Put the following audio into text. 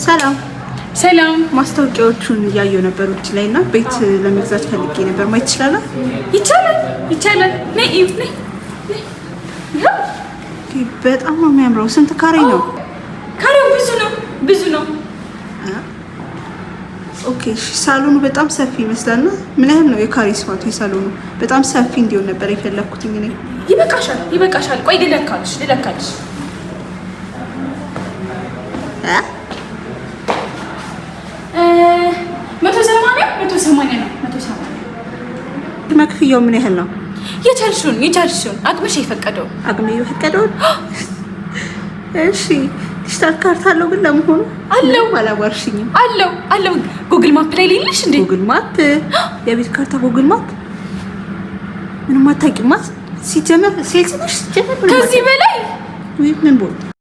ሰላም ሰላም። ማስታወቂያዎቹን እያየሁ ነበር ውጭ ላይ እና ቤት ለመግዛት ፈልጌ ነበር። ማየት ይችላል? ይቻላል። ነይ። በጣም ነው የሚያምረው። ስንት ካሬ ነው? ካሬው ብዙ ነው። ኦኬ። ሳሎኑ በጣም ሰፊ ይመስላልና ምን ያህል ነው የካሬ ስፋቱ? የሳሎኑ በጣም ሰፊ እንዲሆን ነበር የፈለኩት እኔ። ይበቃሻል። ቆይ ልለካልሽ 180 ነው። መክፍያው ምን ያህል ነው? የቻልሽውን አቅምሽ የፈቀደው። እሺ። ዲጂታል ካርታ አለው ግን ለመሆኑ? አለው። አላዋርሽኝም? አለው። ጉግል ማፕ ላይ ሌለሽ እንዴ? ጉግል ማፕ፣ የቤት ካርታ ጉግል ማፕ ምንም አታውቂማ። ሲጀመር ሴልስ ነሽ። ከዚህ በላይ ምን ቦል